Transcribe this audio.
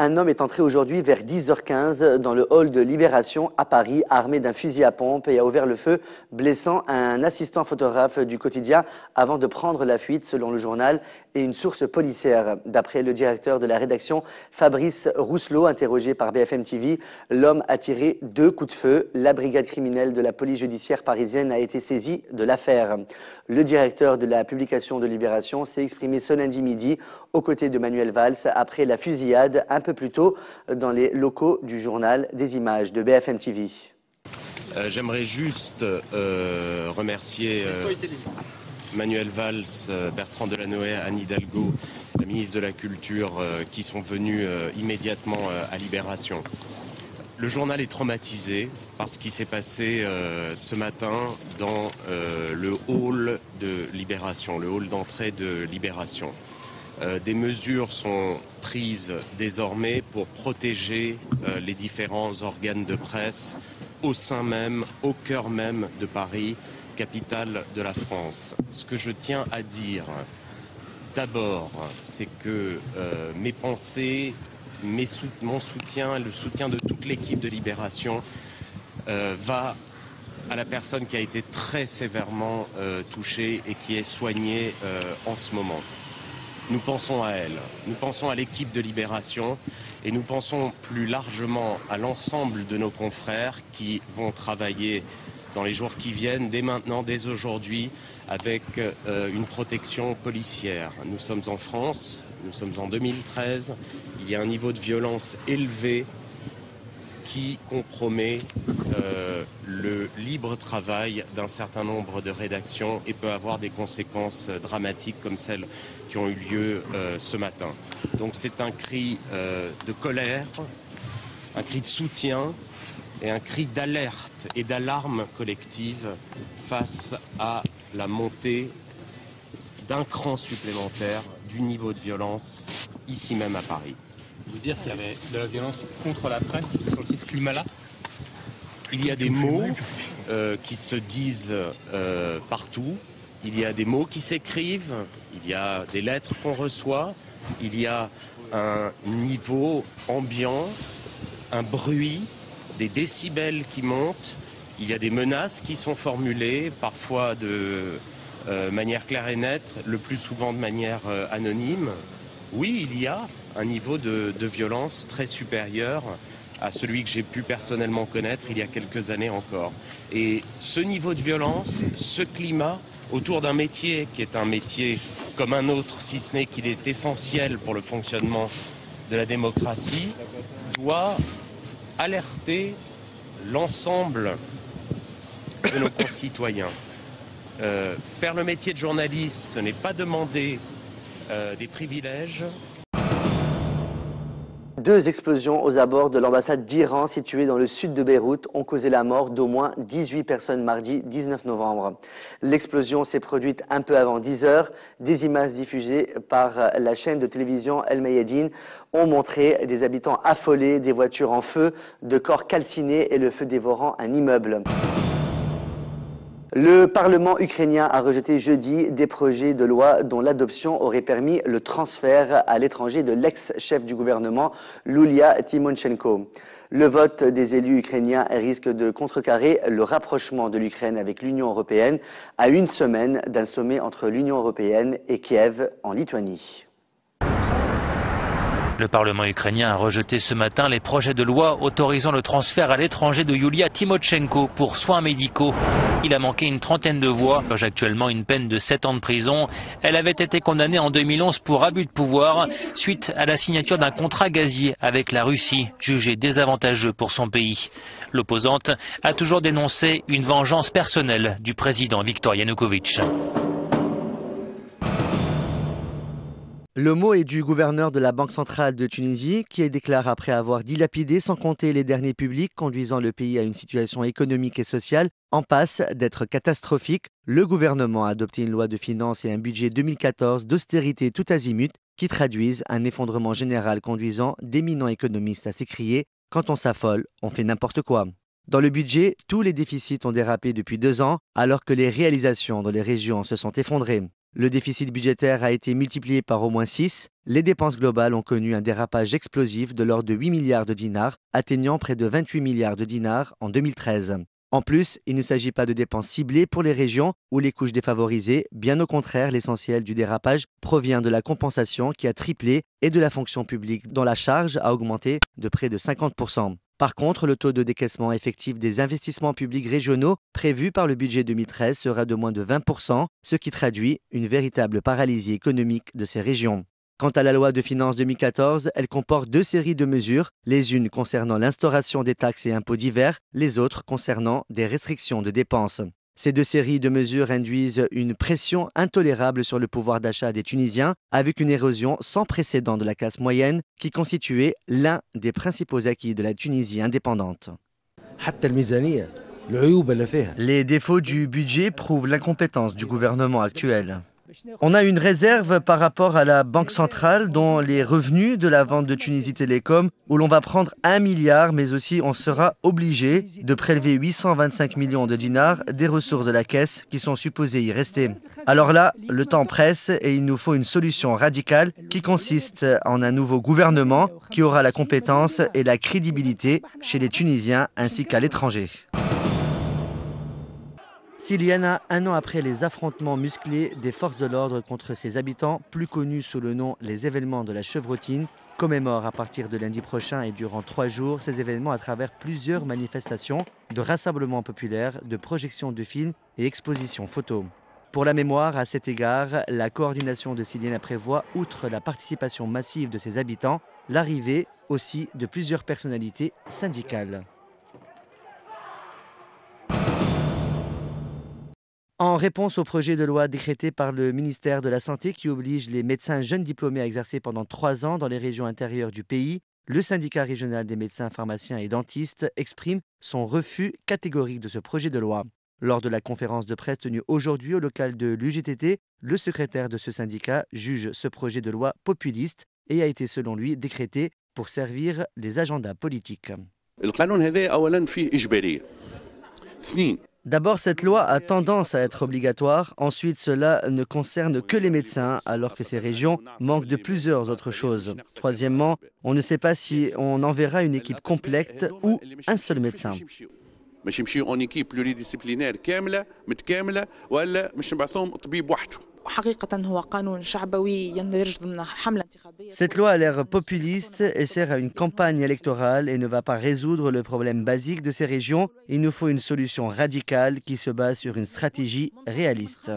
Un homme est entré aujourd'hui vers 10h15 dans le hall de Libération à Paris, armé d'un fusil à pompe et a ouvert le feu, blessant un assistant photographe du quotidien avant de prendre la fuite, selon le journal et une source policière. D'après le directeur de la rédaction, Fabrice Rousselot, interrogé par BFM TV, l'homme a tiré 2 coups de feu. La brigade criminelle de la police judiciaire parisienne a été saisie de l'affaire. Le directeur de la publication de Libération s'est exprimé ce lundi midi aux côtés de Manuel Valls après la fusillade un peu plus tôt dans les locaux du journal. Des images de BFM TV. J'aimerais juste remercier Manuel Valls, Bertrand Delanoë, Anne Hidalgo, la ministre de la Culture, qui sont venus immédiatement à Libération. Le journal est traumatisé par ce qui s'est passé ce matin dans le hall de Libération, le hall d'entrée de Libération. Des mesures sont prises désormais pour protéger les différents organes de presse au sein même, au cœur même de Paris, capitale de la France. Ce que je tiens à dire, d'abord, c'est que mes pensées, mon soutien, le soutien de toute l'équipe de Libération va à la personne qui a été très sévèrement touchée et qui est soignée en ce moment. Nous pensons à elle, nous pensons à l'équipe de Libération et nous pensons plus largement à l'ensemble de nos confrères qui vont travailler dans les jours qui viennent, dès maintenant, dès aujourd'hui, avec une protection policière. Nous sommes en France, nous sommes en 2013, il y a un niveau de violence élevé qui compromet le libre travail d'un certain nombre de rédactions et peut avoir des conséquences dramatiques comme celles qui ont eu lieu ce matin. Donc c'est un cri de colère, un cri de soutien et un cri d'alerte et d'alarme collective face à la montée d'un cran supplémentaire du niveau de violence ici même à Paris. Vous dire qu'il y avait de la violence contre la presse, vous sentez ce climat-là? Il y a des mots qui se disent partout, il y a des mots qui s'écrivent, il y a des lettres qu'on reçoit, il y a un niveau ambiant, un bruit, des décibels qui montent, il y a des menaces qui sont formulées, parfois de manière claire et nette, le plus souvent de manière anonyme. Oui, il y a un niveau de violence très supérieur à celui que j'ai pu personnellement connaître il y a quelques années encore. Et ce niveau de violence, ce climat, autour d'un métier qui est un métier comme un autre, si ce n'est qu'il est essentiel pour le fonctionnement de la démocratie, doit alerter l'ensemble de nos concitoyens. Faire le métier de journaliste, ce n'est pas demander des privilèges. 2 explosions aux abords de l'ambassade d'Iran située dans le sud de Beyrouth ont causé la mort d'au moins 18 personnes mardi 19 novembre. L'explosion s'est produite un peu avant 10h. Des images diffusées par la chaîne de télévision El Mayadeen ont montré des habitants affolés, des voitures en feu, de corps calcinés et le feu dévorant un immeuble. Le Parlement ukrainien a rejeté jeudi des projets de loi dont l'adoption aurait permis le transfert à l'étranger de l'ex-chef du gouvernement, Yulia Tymoshenko. Le vote des élus ukrainiens risque de contrecarrer le rapprochement de l'Ukraine avec l'Union européenne à une semaine d'un sommet entre l'Union européenne et Kiev en Lituanie. Le Parlement ukrainien a rejeté ce matin les projets de loi autorisant le transfert à l'étranger de Yulia Tymoshenko pour soins médicaux. Il a manqué une trentaine de voix, purge actuellement une peine de 7 ans de prison. Elle avait été condamnée en 2011 pour abus de pouvoir suite à la signature d'un contrat gazier avec la Russie, jugé désavantageux pour son pays. L'opposante a toujours dénoncé une vengeance personnelle du président Viktor Yanukovych. Le mot est du gouverneur de la Banque centrale de Tunisie qui déclare après avoir dilapidé sans compter les derniers publics conduisant le pays à une situation économique et sociale en passe d'être catastrophique. Le gouvernement a adopté une loi de finances et un budget 2014 d'austérité tout azimut qui traduisent un effondrement général conduisant d'éminents économistes à s'écrier « Quand on s'affole, on fait n'importe quoi ». Dans le budget, tous les déficits ont dérapé depuis 2 ans alors que les réalisations dans les régions se sont effondrées. Le déficit budgétaire a été multiplié par au moins 6. Les dépenses globales ont connu un dérapage explosif de l'ordre de 8 milliards de dinars, atteignant près de 28 milliards de dinars en 2013. En plus, il ne s'agit pas de dépenses ciblées pour les régions ou les couches défavorisées. Bien au contraire, l'essentiel du dérapage provient de la compensation qui a triplé et de la fonction publique dont la charge a augmenté de près de 50%. Par contre, le taux de décaissement effectif des investissements publics régionaux prévus par le budget 2013 sera de moins de 20%, ce qui traduit une véritable paralysie économique de ces régions. Quant à la loi de finances 2014, elle comporte 2 séries de mesures, les unes concernant l'instauration des taxes et impôts divers, les autres concernant des restrictions de dépenses. Ces 2 séries de mesures induisent une pression intolérable sur le pouvoir d'achat des Tunisiens, avec une érosion sans précédent de la classe moyenne, qui constituait l'un des principaux acquis de la Tunisie indépendante. Les défauts du budget prouvent l'incompétence du gouvernement actuel. On a une réserve par rapport à la Banque centrale dont les revenus de la vente de Tunisie Télécom, où l'on va prendre 1 milliard, mais aussi on sera obligé de prélever 825 millions de dinars des ressources de la caisse qui sont supposées y rester. Alors là, le temps presse et il nous faut une solution radicale qui consiste en un nouveau gouvernement qui aura la compétence et la crédibilité chez les Tunisiens ainsi qu'à l'étranger. Siliana, un an après les affrontements musclés des forces de l'ordre contre ses habitants, plus connus sous le nom les événements de la Chevrotine, commémore à partir de lundi prochain et durant 3 jours ces événements à travers plusieurs manifestations, de rassemblements populaires, de projections de films et expositions photos. Pour la mémoire, à cet égard, la coordination de Siliana prévoit, outre la participation massive de ses habitants, l'arrivée aussi de plusieurs personnalités syndicales. En réponse au projet de loi décrété par le ministère de la Santé qui oblige les médecins jeunes diplômés à exercer pendant 3 ans dans les régions intérieures du pays, le syndicat régional des médecins, pharmaciens et dentistes exprime son refus catégorique de ce projet de loi. Lors de la conférence de presse tenue aujourd'hui au local de l'UGTT, le secrétaire de ce syndicat juge ce projet de loi populiste et a été selon lui décrété pour servir les agendas politiques. D'abord, cette loi a tendance à être obligatoire. Ensuite, cela ne concerne que les médecins, alors que ces régions manquent de plusieurs autres choses. Troisièmement, on ne sait pas si on enverra une équipe complète ou un seul médecin. Cette loi a l'air populiste et sert à une campagne électorale et ne va pas résoudre le problème basique de ces régions. Il nous faut une solution radicale qui se base sur une stratégie réaliste.